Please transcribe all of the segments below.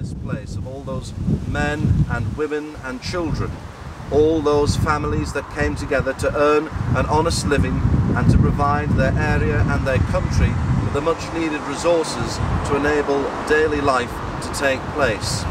this place of all those men and women and children, all those families that came together to earn an honest living and to provide their area and their country with the much needed resources to enable daily life to take place.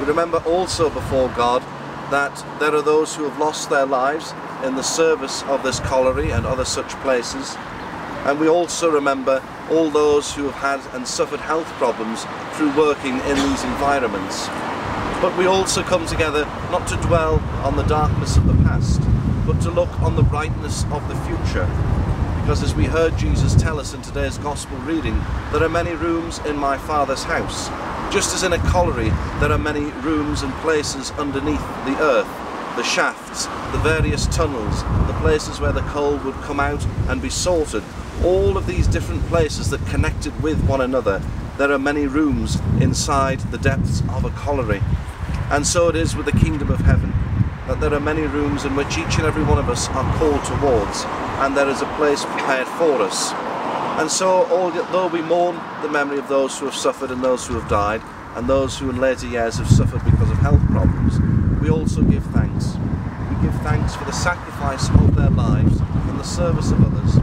We remember also before God that there are those who have lost their lives in the service of this colliery and other such places, and we also remember all those who have had and suffered health problems through working in these environments. But we also come together not to dwell on the darkness of the past, but to look on the brightness of the future. Because as we heard Jesus tell us in today's Gospel reading, there are many rooms in my Father's house. Just as in a colliery, there are many rooms and places underneath the earth, the shafts, the various tunnels, the places where the coal would come out and be sorted. All of these different places that connected with one another, there are many rooms inside the depths of a colliery. And so it is with the kingdom of heaven, that there are many rooms in which each and every one of us are called towards, and there is a place prepared for us. And so, although we mourn the memory of those who have suffered and those who have died, and those who in later years have suffered because of health problems, we also give thanks. We give thanks for the sacrifice of their lives and the service of others.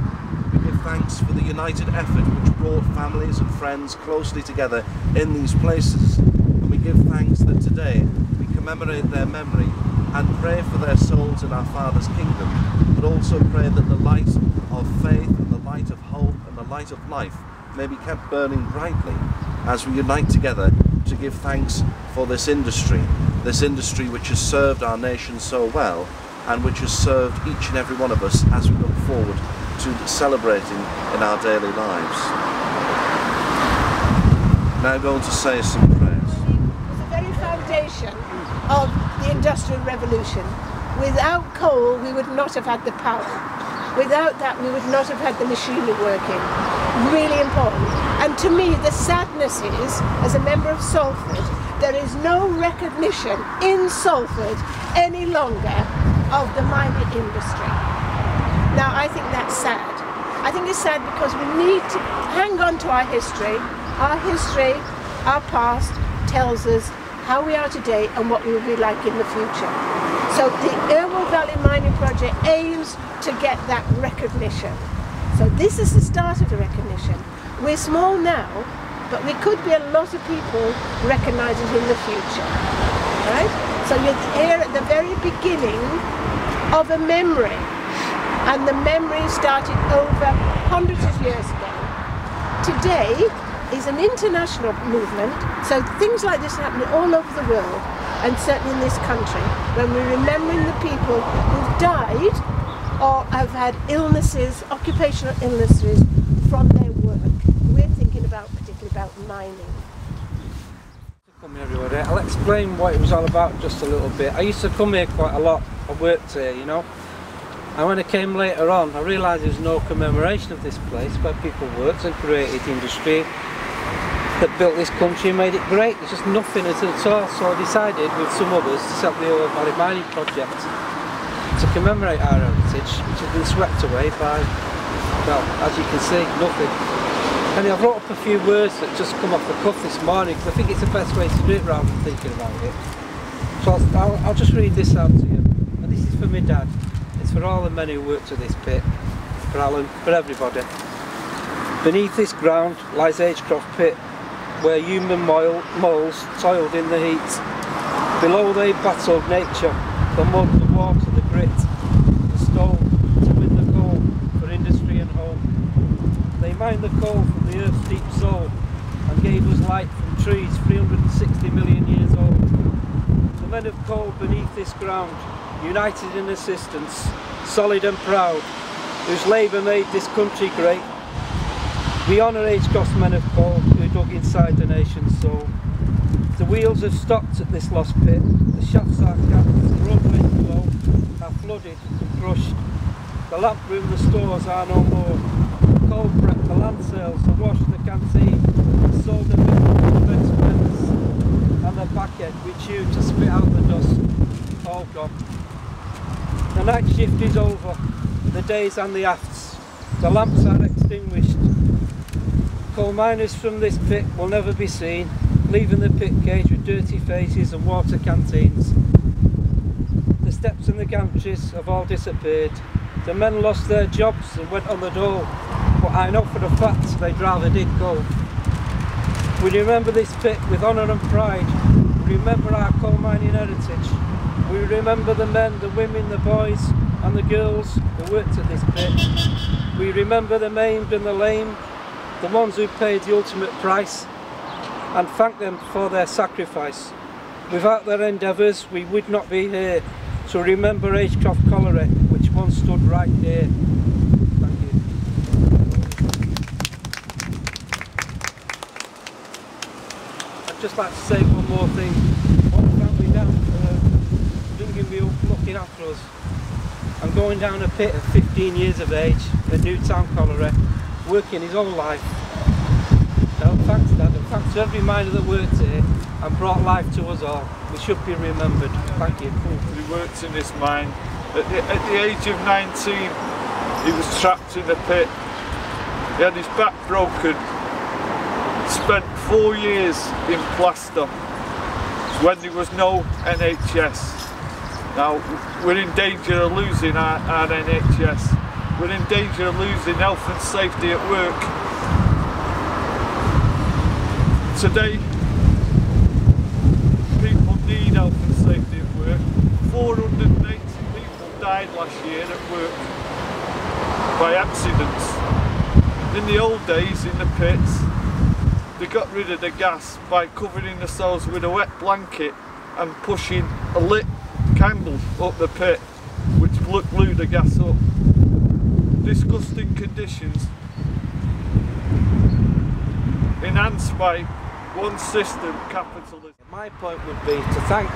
We give thanks for the united effort which brought families and friends closely together in these places. And we give thanks that today we commemorate their memory and pray for their souls in our Father's kingdom, but also pray that the light of faith and the light of hope and the light of life may be kept burning brightly as we unite together to give thanks for this industry which has served our nation so well and which has served each and every one of us as we look forward to celebrating in our daily lives. Now I'm going to say some prayers. The very foundation of the Industrial Revolution. Without coal we would not have had the power. Without that we would not have had the machinery working. Really important. And to me the sadness is, as a member of Salford, there is no recognition in Salford any longer of the mining industry. Now I think that's sad. I think it's sad because we need to hang on to our history. Our history, our past tells us how we are today and what we will be like in the future. So the Irwell Valley Mining Project aims to get that recognition. So this is the start of the recognition. We're small now, but we could be a lot of people recognised in the future. Right? So you're here at the very beginning of a memory. And the memory started over hundreds of years ago. Today is an international movement, so things like this are happening all over the world, and certainly in this country, when we're remembering the people who've died or have had illnesses, occupational illnesses from their work. We're thinking particularly about mining. Come here, everybody. I'll explain what it was all about just a little bit. I used to come here quite a lot. I worked here, you know. And when I came later on, I realised there was no commemoration of this place where people worked and created industry that built this country and made it great. There's just nothing at all. So I decided with some others to set up the Irwell Valley Mining Project to commemorate our heritage, which has been swept away by, well, as you can see, nothing. And I wrote up a few words that just come off the cuff this morning because I think it's the best way to do it rather than thinking about it. So I'll just read this out to you. And this is for my dad. It's for all the men who worked at this pit, for Alan, for everybody. Beneath this ground lies Agecroft pit, where human moles toiled in the heat. Below they battled nature, the mud, the water, the grit, the stone, to win the coal for industry and home. They mined the coal from the earth's deep soul and gave us light from trees 360 million years old. The men of coal beneath this ground, united in assistance, solid and proud, whose labour made this country great. We honour Agecroft's men of coal who dug inside the nation's soul. The wheels have stopped at this lost pit, the shafts are capped, the roadways below are flooded and crushed. The lamp room, the stores are no more. The coal prep, the land sales, the wash, the canteen, the soda mill, the expense, and the backhead which used to spit out the dust, all gone. The night shift is over, the days and the afts, the lamps are extinguished. Coal miners from this pit will never be seen, leaving the pit cage with dirty faces and water canteens. The steps and the gantries have all disappeared. The men lost their jobs and went on the dole, but I know for a fact they'd rather did go. We remember this pit with honour and pride. We remember our coal mining heritage. We remember the men, the women, the boys and the girls who worked at this pit. We remember the maimed and the lame, the ones who paid the ultimate price, and thank them for their sacrifice. Without their endeavours we would not be here. So remember Agecroft Colliery, which once stood right here. Thank you. I'd just like to say one more thing. One family down bringing me up, looking after us. I'm going down a pit at 15 years of age at Newtown Colliery, working his whole life. Now, thanks Dad, and thanks to every miner that worked here and brought life to us all. We should be remembered. Thank you. He worked in this mine. At the age of 19, he was trapped in the pit. He had his back broken. Spent 4 years in plaster when there was no NHS. Now, we're in danger of losing our NHS. We're in danger of losing health and safety at work. Today, people need health and safety at work. 480 people died last year at work by accidents. In the old days in the pits, they got rid of the gas by covering themselves with a wet blanket and pushing a lit candle up the pit, which blew the gas up. Disgusting conditions enhanced by one system, capitalism. My point would be to thank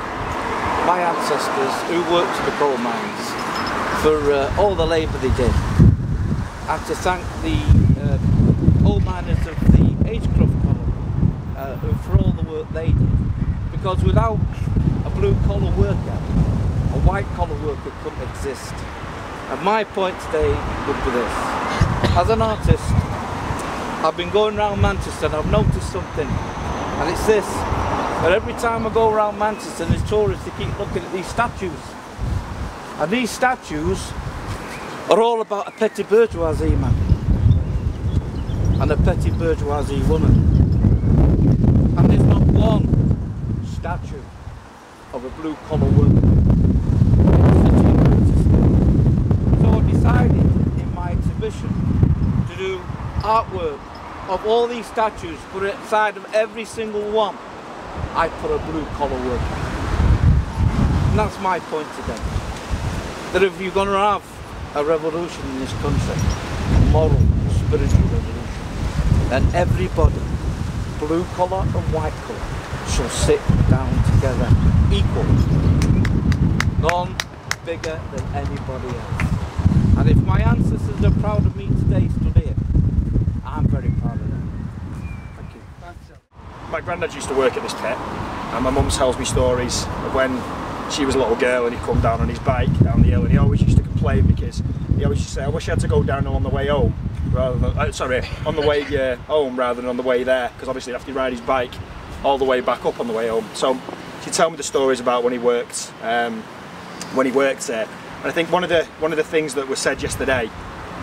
my ancestors who worked in the coal mines for all the labour they did, and to thank the coal miners of the Agecroft Colliery for all the work they did, because without a blue collar worker, a white collar worker couldn't exist. And my point today would be this: as an artist, I've been going around Manchester and I've noticed something, and it's this: that every time I go around Manchester and there's tourists, they keep looking at these statues, and these statues are all about a petty bourgeoisie man and a petty bourgeoisie woman, and there's not one statue of a blue collar worker. So I decided in my exhibition to do artwork of all these statues, but inside of every single one I put a blue collar worker. And that's my point today. That if you're going to have a revolution in this country, a moral, spiritual revolution, then everybody, blue collar and white collar, shall sit down together equal. None bigger than anybody else. And if my ancestors are proud of me today stood here, I'm very proud of them. Thank you. My granddad used to work at this pit, and my mum tells me stories of when she was a little girl and he'd come down on his bike down the hill, and he always used to complain because he always used to say, I wish I had to go down on the way home rather than, on the way home rather than on the way there, because obviously he'd have to ride his bike all the way back up on the way home. So she'd tell me the stories about when he worked there. And I think one of the things that was said yesterday,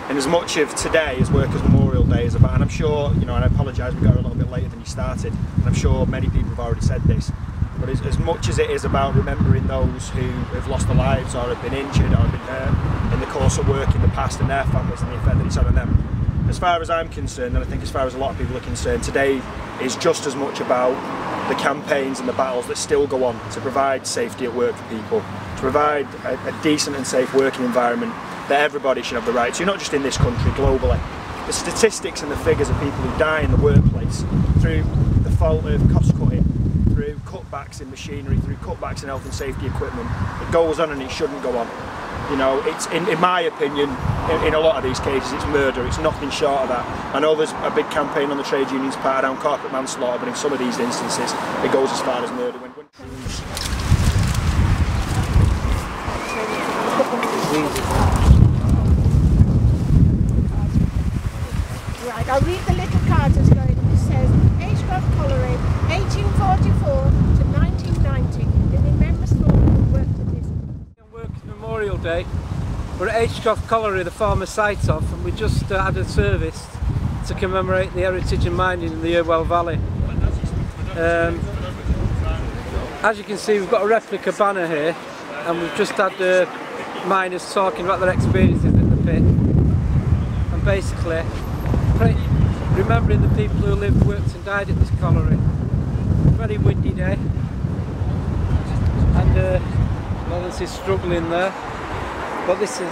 and as much of today as Workers' Memorial Day is about, and I'm sure, you know, and I apologise, we got a little bit later than you started, and I'm sure many people have already said this, but as much as it is about remembering those who have lost their lives or have been injured or have been hurt in the course of work in the past, and their families and the effect that it's had on them, as far as I'm concerned, and I think as far as a lot of people are concerned, today is just as much about the campaigns and the battles that still go on to provide safety at work for people, to provide a decent and safe working environment that everybody should have the right to, not just in this country, globally. The statistics and the figures of people who die in the workplace through the fault of cost cutting, through cutbacks in machinery, through cutbacks in health and safety equipment, it goes on and it shouldn't go on. You know, it's in my opinion, in a lot of these cases, it's murder. It's nothing short of that. I know there's a big campaign on the trade unions part around corporate manslaughter, but in some of these instances, it goes as far as murder. Right, I'll read the little card that's going. It says, Agecroft Colliery, 1844 to 1990. The remembrance for all who worked at this. On Workers' Memorial Day, we're at Agecroft Colliery, the former site of, and we just had a service to commemorate the heritage and mining in the Irwell Valley. As you can see, we've got a replica banner here, and we've just had miners talking about their experiences in the pit, and basically remembering the people who lived, worked and died at this colliery. Very windy day, and Lawrence is struggling there, but this is